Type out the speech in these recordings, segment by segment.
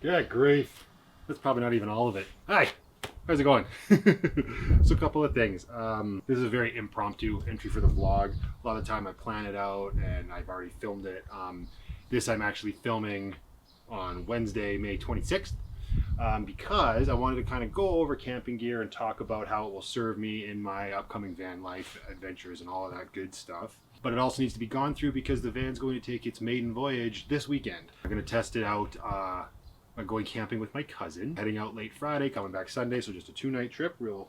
Yeah, grief. That's probably not even all of it. Hi, how's it going? So a couple of things. This is a very impromptu entry for the vlog. A lot of the time I plan it out and I've already filmed it. This I'm actually filming on Wednesday, May 26th. Because I wanted to kind of go over camping gear and talk about how it will serve me in my upcoming van life adventures and all of that good stuff. But it also needs to be gone through because the van's going to take its maiden voyage this weekend. I'm going to test it out. I'm going camping with my cousin, heading out late Friday, coming back Sunday, so just a 2-night trip, real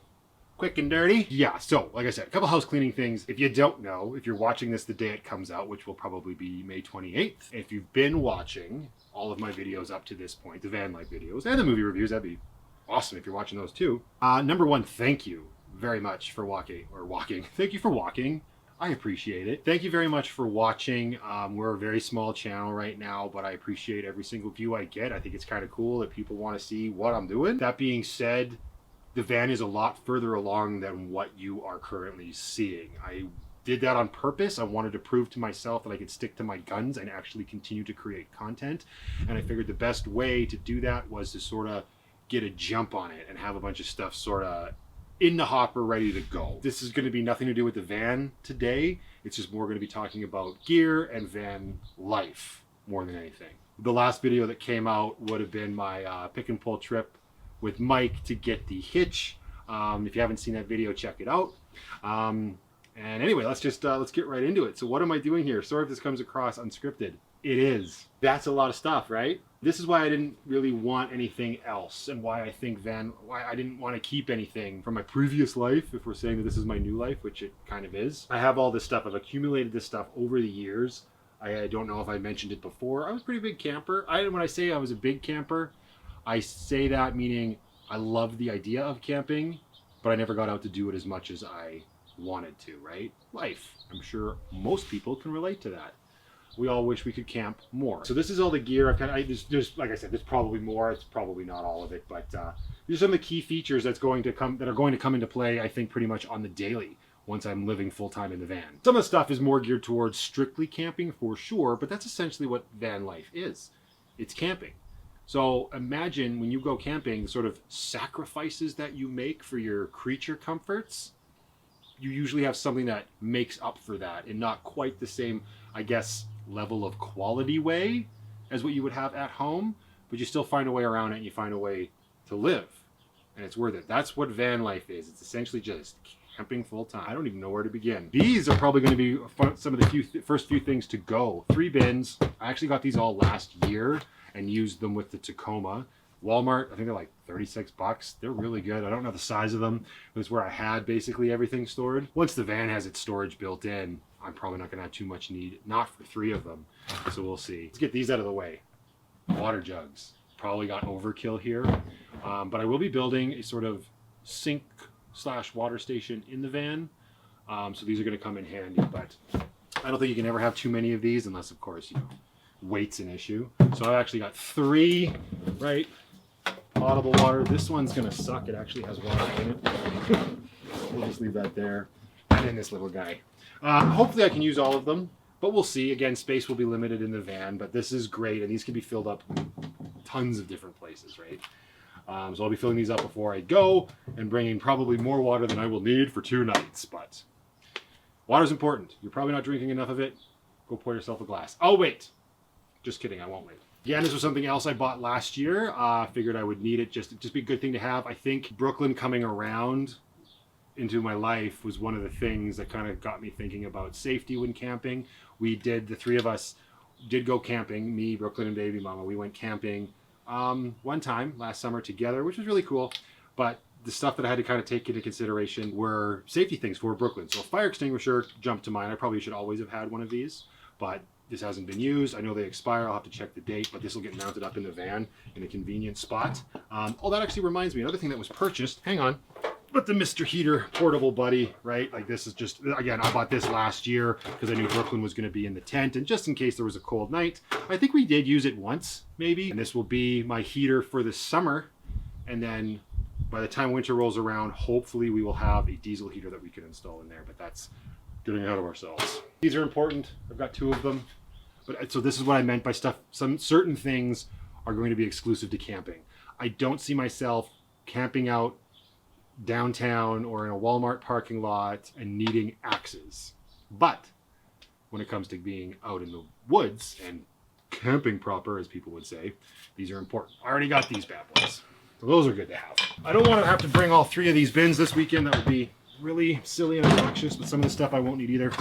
quick and dirty. Yeah, so like I said, a couple house cleaning things. If you don't know, if you're watching this the day it comes out, which will probably be May 28th, if you've been watching all of my videos up to this point, the van life videos and the movie reviews, that'd be awesome if you're watching those too. Number one, thank you very much for walking. Thank you for walking. I appreciate it. Thank you very much for watching. We're a very small channel right now, but I appreciate every single view I get. I think it's kind of cool that people want to see what I'm doing. That being said, the van is a lot further along than what you are currently seeing. I did that on purpose. I wanted to prove to myself that I could stick to my guns and actually continue to create content. And I figured the best way to do that was to sort of get a jump on it and have a bunch of stuff sort of in the hopper ready to go. This is going to be nothing to do with the van today. It's just more going to be talking about gear and van life more than anything. The last video that came out would have been my pick and pull trip with Mike to get the hitch. If you haven't seen that video, check it out. And anyway, let's get right into it. So what am I doing here? Sorry if this comes across unscripted. It is. That's a lot of stuff, right? This is why I didn't really want anything else, and why I think why I didn't want to keep anything from my previous life, if we're saying that this is my new life, which it kind of is. I have all this stuff. I've accumulated this stuff over the years. I don't know if I mentioned it before. I was a pretty big camper. When I say I was a big camper, I say that meaning I loved the idea of camping, but I never got out to do it as much as I wanted to, right? Life. I'm sure most people can relate to that. We all wish we could camp more. So this is all the gear. There's like I said, there's probably more. It's probably not all of it, but these are some of the key features that are going to come into play, I think, pretty much on the daily once I'm living full-time in the van. Some of the stuff is more geared towards strictly camping for sure, but that's essentially what van life is. It's camping. So imagine when you go camping, the sort of sacrifices that you make for your creature comforts. You usually have something that makes up for that in not quite the same, I guess, level of quality way as what you would have at home, but you still find a way around it and you find a way to live, and it's worth it. That's what van life is. It's essentially just camping full time. I don't even know where to begin. These are probably going to be some of the first few things to go. 3 bins. I actually got these all last year and used them with the Tacoma. Walmart, I think they're like 36 bucks. They're really good. I don't know the size of them, but it's where I had basically everything stored. Once the van has its storage built in, I'm probably not going to have too much need, not for 3 of them. So we'll see. Let's get these out of the way. Water jugs. Probably got overkill here. But I will be building a sort of sink/water station in the van. So these are going to come in handy, but I don't think you can ever have too many of these unless, of course, weight's an issue. So I've actually got 3, right? Potable water. This one's going to suck. It actually has water in it. We'll just leave that there. And then this little guy. Hopefully I can use all of them, but we'll see. Again, space will be limited in the van, but this is great, and these can be filled up in tons of different places, right? So I'll be filling these up before I go and bringing probably more water than I will need for 2 nights, but water's important. You're probably not drinking enough of it. Go pour yourself a glass. Oh, wait. Just kidding. I won't wait. Yeah, this was something else I bought last year. Figured I would need it. Just be a good thing to have. I think Brooklyn coming around into my life was one of the things that kind of got me thinking about safety when camping. The 3 of us did go camping, me, Brooklyn, and baby mama. We went camping one time last summer together, which was really cool. But the stuff that I had to kind of take into consideration were safety things for Brooklyn. So a fire extinguisher jumped to mind. I probably should always have had one of these, but this hasn't been used. I know they expire. I'll have to check the date, but this will get mounted up in the van in a convenient spot. Oh, that actually reminds me, another thing that was purchased, hang on, but the Mr. Heater portable buddy, right? Like this is just, again, I bought this last year because I knew Brooklyn was going to be in the tent, and just in case there was a cold night. I think we did use it once, maybe, and this will be my heater for the summer, and then by the time winter rolls around, hopefully we will have a diesel heater that we can install in there, but that's getting ahead of ourselves. These are important. I've got 2 of them. But so this is what I meant by stuff. Some certain things are going to be exclusive to camping. I don't see myself camping out downtown or in a Walmart parking lot and needing axes. But when it comes to being out in the woods and camping proper, as people would say, these are important. I already got these bad boys, so those are good to have. I don't want to have to bring all 3 of these bins this weekend. That would be really silly and obnoxious, but some of the stuff I won't need either.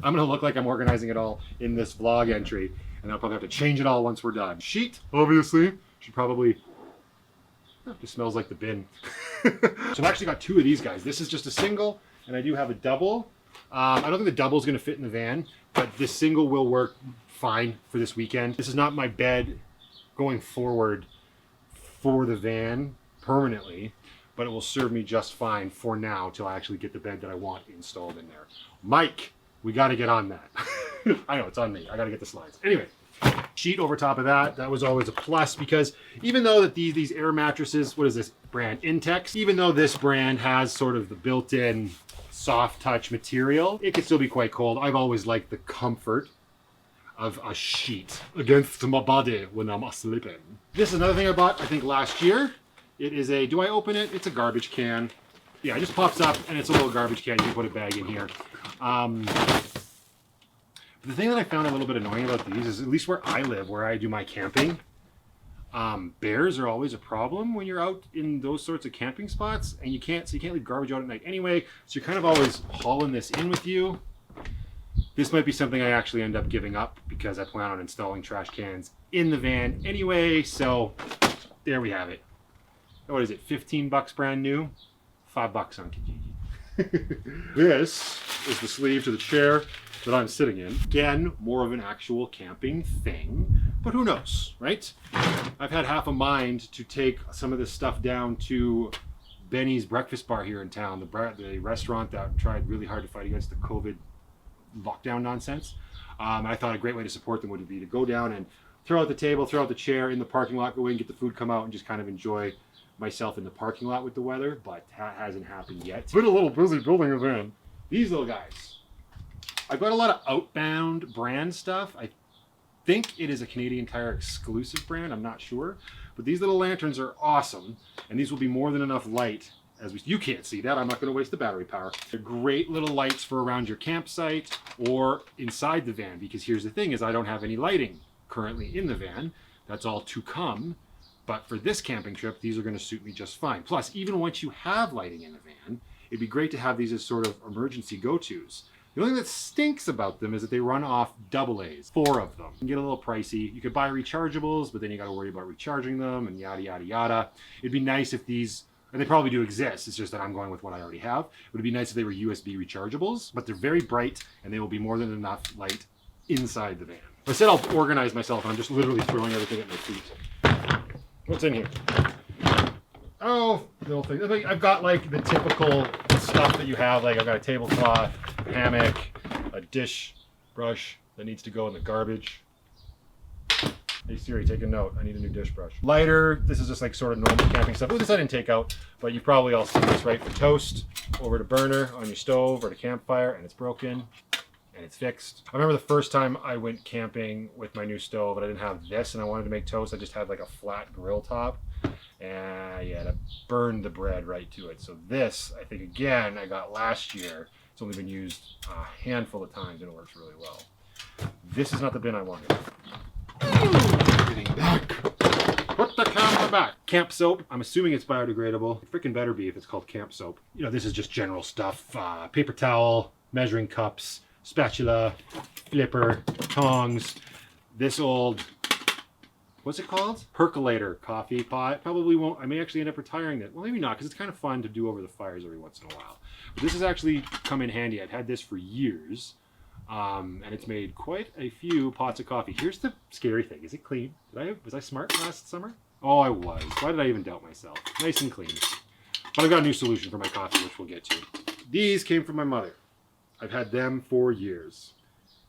I'm gonna look like I'm organizing it all in this vlog entry, and I'll probably have to change it all once we're done. Sheet, obviously, should probably, it just smells like the bin. So I've actually got 2 of these guys. This is just a single, and I do have a double. I don't think the double is gonna fit in the van, but this single will work fine for this weekend. This is not my bed going forward for the van permanently, but it will serve me just fine for now till I actually get the bed that I want installed in there. Mike, we got to get on that. I know, it's on me. I got to get the slides. Anyway, sheet over top of that. That was always a plus, because even though that these air mattresses, what is this brand? Intex. Even though this brand has sort of the built-in soft touch material, it can still be quite cold. I've always liked the comfort of a sheet against my body when I'm sleeping. This is another thing I bought, I think, last year. It is a, do I open it? It's a garbage can. Yeah, it just pops up and it's a little garbage can. You can put a bag in here. The thing that I found a little bit annoying about these is, at least where I live, where I do my camping, bears are always a problem when you're out in those sorts of camping spots, and you can't leave garbage out at night anyway, so you're kind of always hauling this in with you. This might be something I actually end up giving up, because I plan on installing trash cans in the van anyway, so there we have it. What is it, 15 bucks brand new? $5 on Kijiji. This is the sleeve to the chair that I'm sitting in. Again, more of an actual camping thing, but who knows, right? I've had half a mind to take some of this stuff down to Benny's Breakfast Bar here in town, the restaurant that tried really hard to fight against the COVID lockdown nonsense. I thought a great way to support them would be to go down and throw out the table, throw out the chair in the parking lot, go in, get the food, come out, and just kind of enjoy myself in the parking lot with the weather, but that hasn't happened yet. It's been a little busy building a van. These little guys. I've got a lot of Outbound brand stuff. I think it is a Canadian Tire exclusive brand, I'm not sure. But these little lanterns are awesome, and these will be more than enough light. You can't see that, I'm not gonna waste the battery power. They're great little lights for around your campsite or inside the van, because here's the thing is I don't have any lighting currently in the van. That's all to come. But for this camping trip, these are going to suit me just fine. Plus, even once you have lighting in the van, it'd be great to have these as sort of emergency go-tos. The only thing that stinks about them is that they run off AA's, 4 of them. It can get a little pricey. You could buy rechargeables, but then you got to worry about recharging them and yada, yada, yada. It'd be nice if these, and they probably do exist, it's just that I'm going with what I already have. It would be nice if they were USB rechargeables, but they're very bright and they will be more than enough light inside the van. I said I'll organize myself, and I'm just literally throwing everything at my feet. What's in here? Oh, little thing. I've got like the typical stuff that you have. Like I've got a tablecloth, hammock, a dish brush that needs to go in the garbage. Hey Siri, take a note. I need a new dish brush. Lighter. This is just like sort of normal camping stuff. Oh, this I didn't take out, but you've probably all seen this, right? For toast, over to burner on your stove or to campfire, and it's broken. And it's fixed. I remember the first time I went camping with my new stove, and I didn't have this, and I wanted to make toast. I just had like a flat grill top, and yeah, that burned the bread right to it. So this, I think, again, I got last year. It's only been used a handful of times, and it works really well. This is not the bin I wanted. Getting back. Put the camera back. Camp soap. I'm assuming it's biodegradable. It freaking better be if it's called camp soap. You know, this is just general stuff. Paper towel, measuring cups, spatula, flipper, tongs, this old, what's it called? Percolator coffee pot. Probably won't, I may actually end up retiring that. Well, maybe not, because it's kind of fun to do over the fires every once in a while. But this has actually come in handy. I've had this for years, and it's made quite a few pots of coffee. Here's the scary thing. Is it clean? Was I smart last summer? Oh, I was. Why did I even doubt myself? Nice and clean. But I've got a new solution for my coffee, which we'll get to. These came from my mother. I've had them for years.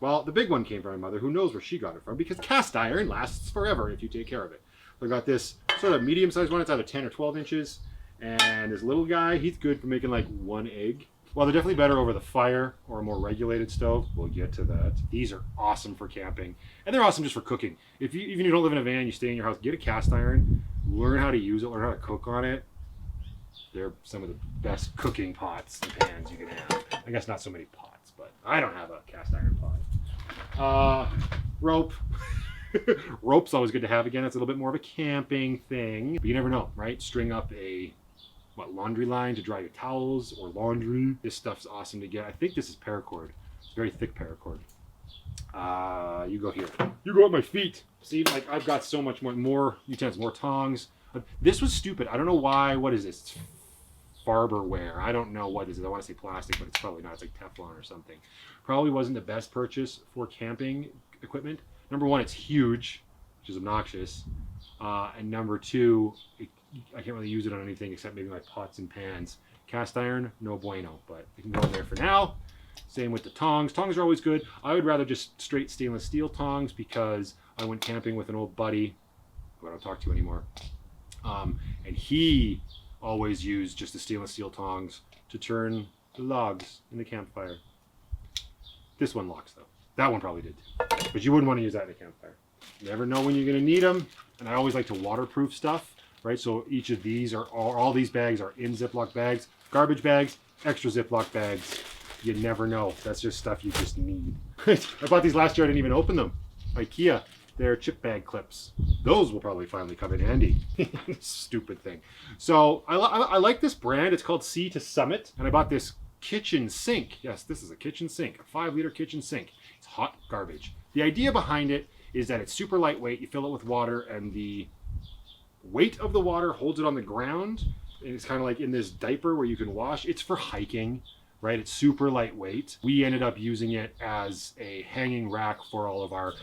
Well, the big one came from my mother, who knows where she got it from, because cast iron lasts forever if you take care of it. So I got this sort of medium-sized one. It's out of 10 or 12 inches. And this little guy, he's good for making like 1 egg. While they're definitely better over the fire or a more regulated stove, we'll get to that. These are awesome for camping, and they're awesome just for cooking. If you even if you don't live in a van, you stay in your house, get a cast iron, learn how to use it, learn how to cook on it. They're some of the best cooking pots and pans you can have. I guess not so many pots, but I don't have a cast iron pot. Rope. Rope's always good to have. Again, it's a little bit more of a camping thing, but you never know, right? String up a laundry line to dry your towels or laundry. This stuff's awesome to get. I think this is paracord. It's very thick paracord. You go here. You go at my feet. See, like I've got so much more utensils, more tongs. This was stupid. I don't know why. What is this? It's Farberware. I don't know what this is. I want to say plastic, but it's probably not. It's like Teflon or something. Probably wasn't the best purchase for camping equipment. Number one, it's huge, which is obnoxious. And number two, I can't really use it on anything except maybe my pots and pans. Cast iron, no bueno, but it can go in there for now. Same with the tongs. Tongs are always good. I would rather just straight stainless steel tongs because I went camping with an old buddy who I don't talk to anymore. And he always used just the stainless steel tongs to turn the logs in the campfire. This one locks though. That one probably did too. But you wouldn't want to use that in a campfire. You never know when you're going to need them. And I always like to waterproof stuff, right? So each of these are, all these bags are in Ziploc bags, garbage bags, extra Ziploc bags. You never know. That's just stuff you just need. I bought these last year. I didn't even open them. IKEA. They're chip bag clips. Those will probably finally come in handy. Stupid thing. So I like this brand. It's called Sea to Summit. And I bought this kitchen sink. Yes, this is a kitchen sink. A 5-liter kitchen sink. It's hot garbage. The idea behind it is that it's super lightweight. You fill it with water and the weight of the water holds it on the ground. And it's kind of like in this diaper where you can wash. It's for hiking, right? It's super lightweight. We ended up using it as a hanging rack for all of our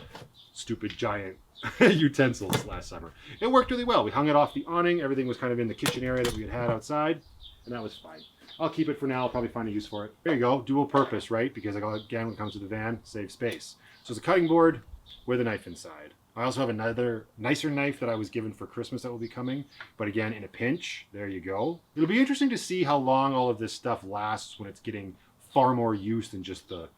stupid giant utensils last summer. It worked really well. We hung it off the awning. Everything was kind of in the kitchen area that we had outside, and that was fine. I'll keep it for now. I'll probably find a use for it. There you go. Dual purpose, right? Because again, when it comes to the van, save space. So it's a cutting board with a knife inside. I also have another nicer knife that I was given for Christmas that will be coming. But again, in a pinch, there you go. It'll be interesting to see how long all of this stuff lasts when it's getting far more use than just the,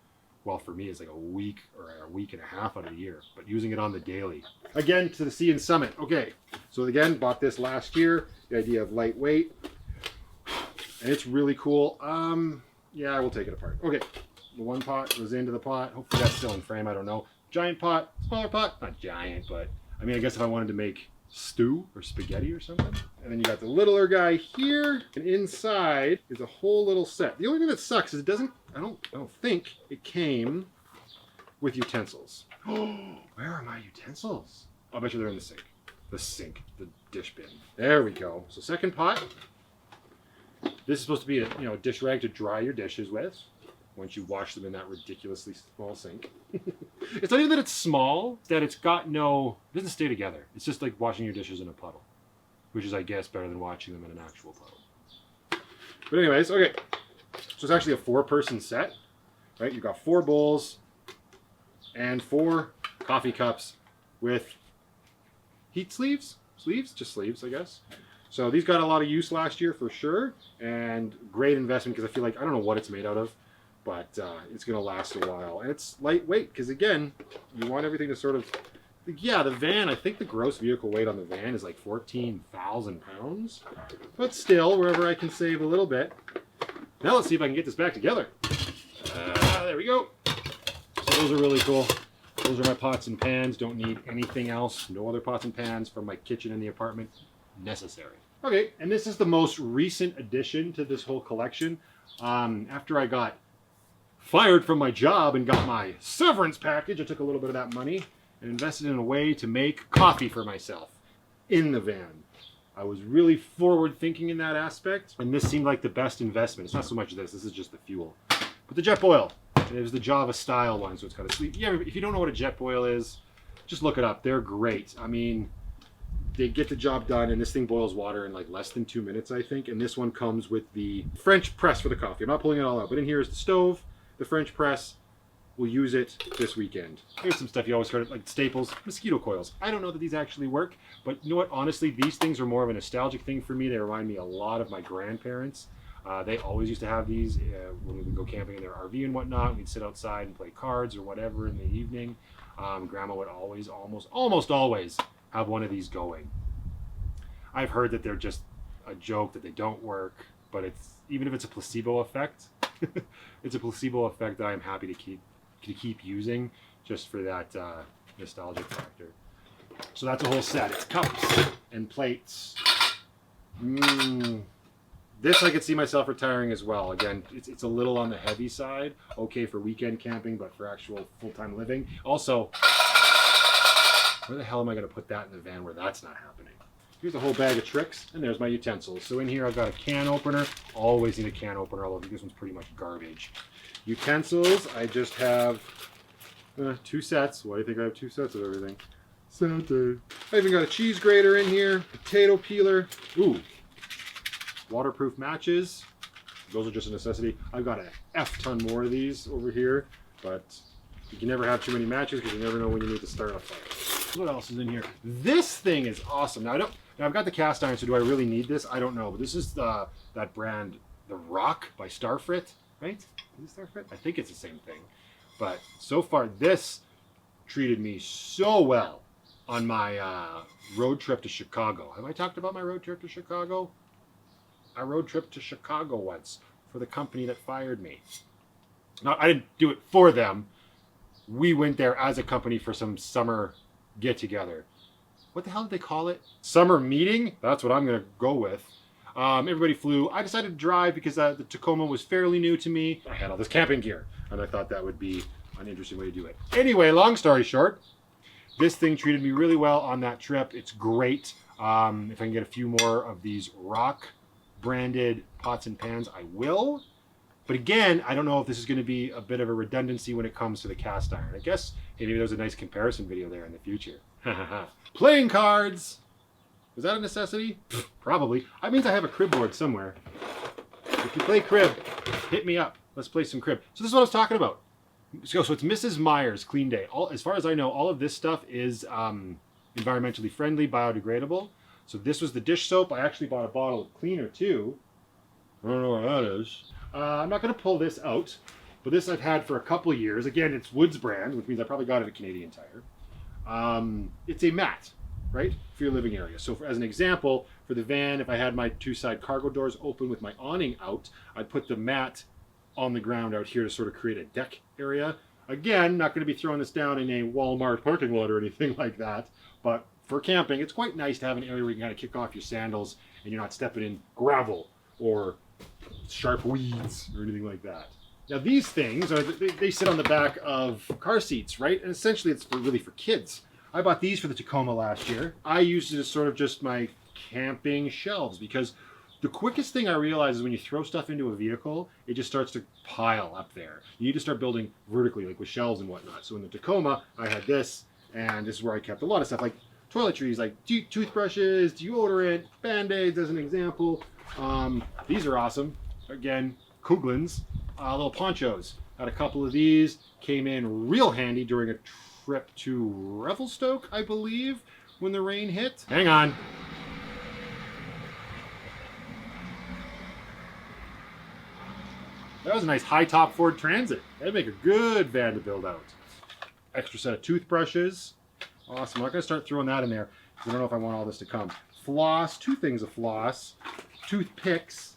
well, for me, it's like a week or a week and a half out of the year, but using it on the daily. Again, to the Sea and Summit. Okay, so again, bought this last year. The idea of lightweight. And it's really cool. Yeah, I will take it apart. Okay, the one pot goes into the pot. Hopefully that's still in frame, I don't know. Giant pot, smaller pot, not giant, but I mean, I guess if I wanted to make stew or spaghetti or something. And then you got the littler guy here, and inside is a whole little set. The only thing that sucks is it doesn't, I don't think it came with utensils. Oh, where are my utensils? I'll bet you they're in the sink. The sink, the dish bin. There we go. So second pot. This is supposed to be a dish rag to dry your dishes with once you wash them in that ridiculously small sink. It's not even that it's small, it's that it's got it doesn't stay together. It's just like washing your dishes in a puddle, which is, I guess, better than washing them in an actual puddle. But anyways, okay. So it's actually a 4-person set, right? You've got 4 bowls and 4 coffee cups with heat sleeves? Just sleeves, I guess. So these got a lot of use last year for sure, and great investment because I feel like, I don't know what it's made out of, but it's going to last a while. And it's lightweight because, again, you want everything to sort of, yeah, the van, I think the gross vehicle weight on the van is like 14,000 pounds, but still, wherever I can save a little bit. Now let's see if I can get this back together. There we go. So those are really cool. Those are my pots and pans. Don't need anything else. No other pots and pans from my kitchen in the apartment necessary. Okay, and this is the most recent addition to this whole collection. After I got fired from my job and got my severance package, I took a little bit of that money and invested in a way to make coffee for myself in the van. I was really forward thinking in that aspect, and this seemed like the best investment. It's not so much this is just the fuel. But the Jetboil, it was the Java style one, so it's got a sleeve. Yeah, if you don't know what a Jetboil is, just look it up. They're great. I mean, they get the job done, and this thing boils water in like less than 2 minutes, I think. And this one comes with the French press for the coffee. I'm not pulling it all out, but in here is the stove, the French press. We'll use it this weekend. Here's some stuff you always heard, like staples, mosquito coils. I don't know that these actually work, but you know what? Honestly, these things are more of a nostalgic thing for me. They remind me a lot of my grandparents. They always used to have these when we would go camping in their RV and whatnot. We'd sit outside and play cards or whatever in the evening. Grandma would always, almost always, have one of these going. I've heard that they're just a joke, that they don't work, but even if it's a placebo effect, it's a placebo effect that I'm happy to keep using just for that nostalgic factor. So that's a whole set. It's cups and plates. This I could see myself retiring as well. Again, it's a little on the heavy side. Okay for weekend camping, but for actual full-time living. Also, where the hell am I going to put that in the van where that's not happening? Here's a whole bag of tricks, and there's my utensils. So in here I've got a can opener. Always need a can opener, although this one's pretty much garbage. Utensils, I just have 2 sets. Why do you think I have 2 sets of everything? I even got a cheese grater in here, potato peeler. Ooh. Waterproof matches. Those are just a necessity. I've got a F-ton more of these over here, but you can never have too many matches because you never know when you need to start a fire. What else is in here? This thing is awesome. Now I've got the cast iron, so do I really need this? I don't know, but this is that brand, The Rock by Starfrit, right? Is it Starfrit? I think it's the same thing. But so far, this treated me so well on my road trip to Chicago. Have I talked about my road trip to Chicago? I road trip to Chicago once for the company that fired me. Now, I didn't do it for them. We went there as a company for some summer get-together. What the hell did they call it? Summer meeting? That's what I'm going to go with. Everybody flew. I decided to drive because the Tacoma was fairly new to me. I had all this camping gear, and I thought that would be an interesting way to do it. Anyway, long story short, this thing treated me really well on that trip. It's great. If I can get a few more of these Rock branded pots and pans, I will. But again, I don't know if this is going to be a bit of a redundancy when it comes to the cast iron. I guess maybe there's a nice comparison video there in the future. Playing cards. Is that a necessity? Probably. That means I have a crib board somewhere. If you play crib, hit me up. Let's play some crib. So this is what I was talking about. So it's Mrs. Meyer's Clean Day. As far as I know, all of this stuff is environmentally friendly, biodegradable. So this was the dish soap. I actually bought a bottle of cleaner too. I don't know where that is. I'm not going to pull this out, but this I've had for a couple of years. Again, it's Woods brand, which means I probably got it at Canadian Tire. It's a mat, right, for your living area. So as an example, for the van, if I had my 2-side cargo doors open with my awning out, I'd put the mat on the ground out here to sort of create a deck area. Again, not going to be throwing this down in a Walmart parking lot or anything like that, but for camping, it's quite nice to have an area where you can kind of kick off your sandals and you're not stepping in gravel or sharp weeds or anything like that. Now these things, they sit on the back of car seats, right? And essentially it's really for kids. I bought these for the Tacoma last year. I used it as sort of just my camping shelves because the quickest thing I realize is when you throw stuff into a vehicle, it just starts to pile up there. You need to start building vertically, like with shelves and whatnot. So in the Tacoma, I had this, and this is where I kept a lot of stuff, like toiletries, like toothbrushes, deodorant, Band-Aids as an example. These are awesome. Again, Kuglins, little ponchos. Had a couple of these, came in real handy during a trip to Revelstoke, I believe, when the rain hit. Hang on. That was a nice high-top Ford Transit. That'd make a good van to build out. Extra set of toothbrushes. Awesome. I'm not going to start throwing that in there because I don't know if I want all this to come. Floss, 2 things of floss. Toothpicks.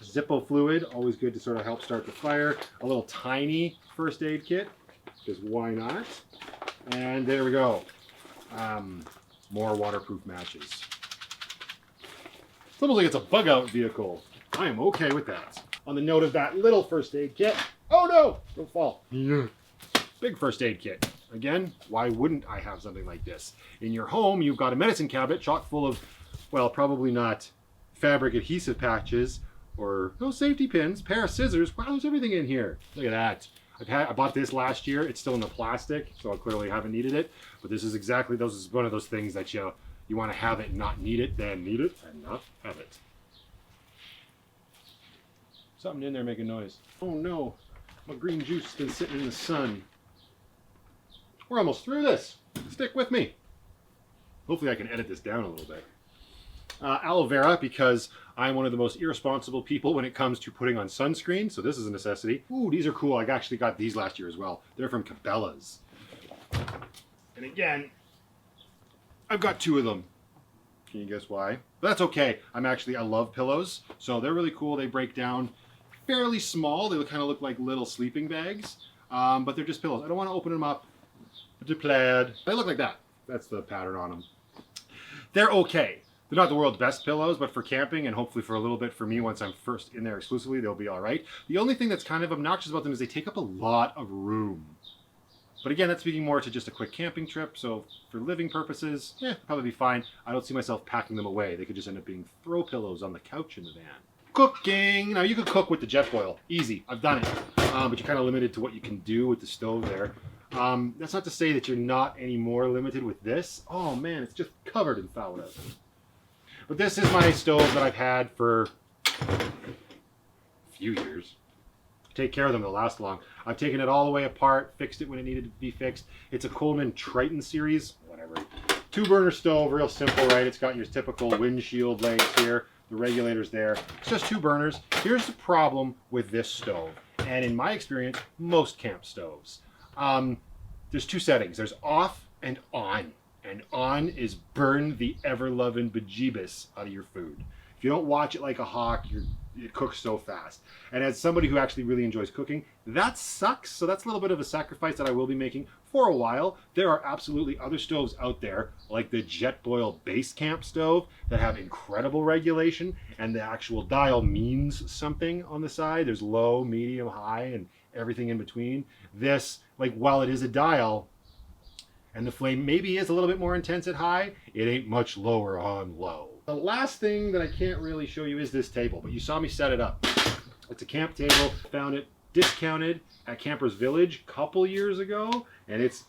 Zippo fluid, always good to sort of help start the fire. A little tiny first aid kit, because why not? And there we go. More waterproof matches. It's almost like it's a bug-out vehicle. I am okay with that. On the note of that little first aid kit, oh no, don't fall. Yeah. Big first aid kit. Again, why wouldn't I have something like this? In your home, you've got a medicine cabinet chock full of, well, probably not fabric adhesive patches or no safety pins, pair of scissors. Wow, there's everything in here. Look at that. I bought this last year. It's still in the plastic, so I clearly haven't needed it. But this is exactly, this is one of those things that you want to have it and not need it, then need it and not have it. Something in there making noise. Oh no, my green juice has been sitting in the sun. We're almost through this. Stick with me. Hopefully I can edit this down a little bit. Aloe vera, because I'm one of the most irresponsible people when it comes to putting on sunscreen, so this is a necessity. Ooh, these are cool. I actually got these last year as well. They're from Cabela's. And again, I've got 2 of them. Can you guess why? But that's okay. I love pillows, so they're really cool. They break down fairly small. They kind of look like little sleeping bags, but they're just pillows. I don't want to open them up. They're plaid. They look like that. That's the pattern on them. They're okay. They're not the world's best pillows, but for camping and hopefully for a little bit for me once I'm first in there exclusively, they'll be all right. The only thing that's kind of obnoxious about them is they take up a lot of room. But again, that's speaking more to just a quick camping trip, so for living purposes, probably be fine. I don't see myself packing them away. They could just end up being throw pillows on the couch in the van. Cooking! Now you could cook with the Jetboil. Easy. I've done it. But you're kind of limited to what you can do with the stove there. That's not to say that you're not any more limited with this. Oh man, it's just covered in sourdough. But this is my stove that I've had for a few years. Take care of them, they'll last long. I've taken it all the way apart, fixed it when it needed to be fixed. It's a Coleman Triton series, whatever. 2-burner stove, real simple, right? It's got your typical windshield legs here, the regulator's there. It's just 2 burners. Here's the problem with this stove, and in my experience, most camp stoves. There's 2 settings. There's off and on. And on is burn the ever-loving bejeebus out of your food. If you don't watch it like a hawk, it cooks so fast. And as somebody who actually really enjoys cooking, that sucks. So that's a little bit of a sacrifice that I will be making for a while. There are absolutely other stoves out there, like the Jetboil Base Camp stove, that have incredible regulation, and the actual dial means something on the side. There's low, medium, high, and everything in between. This, like, while it is a dial, and the flame maybe is a little bit more intense at high, it ain't much lower on low. The last thing that I can't really show you is this table, but you saw me set it up. It's a camp table. Found it discounted at Campers Village a couple years ago, and it's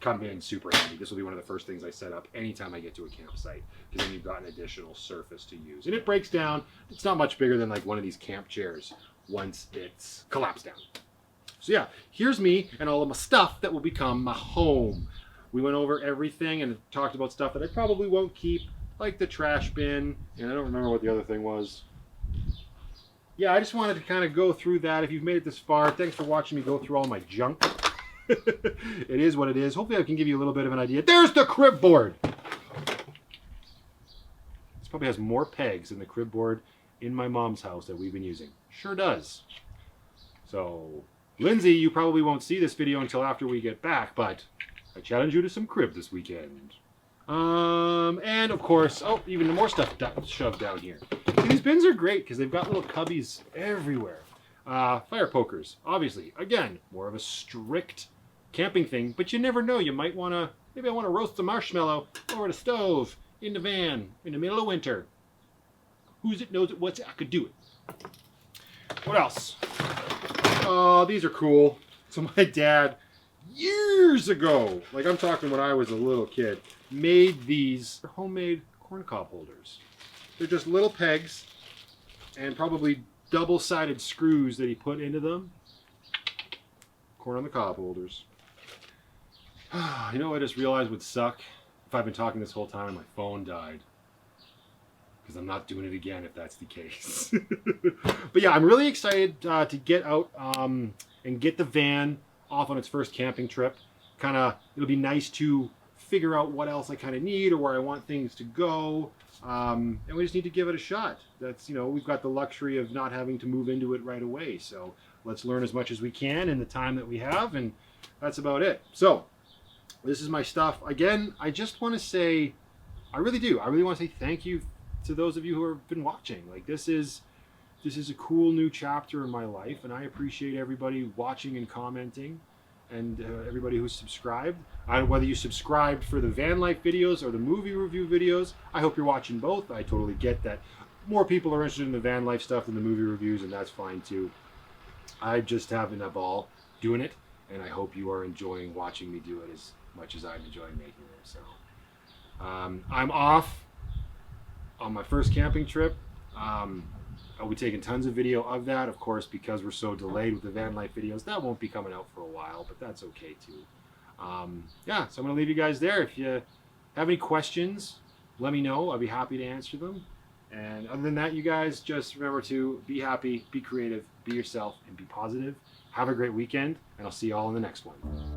come in super handy. This will be one of the first things I set up anytime I get to a campsite, because then you've got an additional surface to use. And it breaks down. It's not much bigger than like one of these camp chairs once it's collapsed down. So yeah, here's me and all of my stuff that will become my home. We went over everything and talked about stuff that I probably won't keep, like the trash bin, and I don't remember what the other thing was. Yeah, I just wanted to kind of go through that. If you've made it this far, thanks for watching me go through all my junk. It is what it is. Hopefully I can give you a little bit of an idea. There's the crib board! This probably has more pegs than the crib board in my mom's house that we've been using. Sure does. So, Lindsay, you probably won't see this video until after we get back, but I challenge you to some crib this weekend. And of course, oh, even more stuff shoved down here. See, these bins are great because they've got little cubbies everywhere. Fire pokers, obviously. Again, more of a strict camping thing, but you never know. You might want to, maybe I want to roast some marshmallow over the stove in the van in the middle of winter. Who's it knows it, what's it, I could do it. What else? Oh, these are cool. So my dad, years ago, like I'm talking when I was a little kid, made these homemade corncob holders. They're just little pegs and probably double-sided screws that he put into them. Corn on the cob holders. You know what I just realized would suck? If I've been talking this whole time and my phone died. Because I'm not doing it again if that's the case. But yeah, I'm really excited to get out and get the van off on its first camping trip. It'll be nice to figure out what else I kind of need or where I want things to go. And we just need to give it a shot. That's, we've got the luxury of not having to move into it right away. So let's learn as much as we can in the time that we have, and that's about it. So this is my stuff. Again, I just want to say, I really do. I really want to say thank you to those of you who have been watching. Like, this is a cool new chapter in my life, and I appreciate everybody watching and commenting, and everybody who's subscribed. Whether you subscribed for the van life videos or the movie review videos, I hope you're watching both. I totally get that more people are interested in the van life stuff than the movie reviews, and that's fine too. I'm just having a ball doing it, and I hope you are enjoying watching me do it as much as I'm enjoying making it. So I'm off on my first camping trip. I'll be taking tons of video of that, of course, because we're so delayed with the van life videos. That won't be coming out for a while, but that's okay too. Yeah, so I'm going to leave you guys there. If you have any questions, let me know. I'll be happy to answer them. And other than that, you guys just remember to be happy, be creative, be yourself, and be positive. Have a great weekend, and I'll see you all in the next one.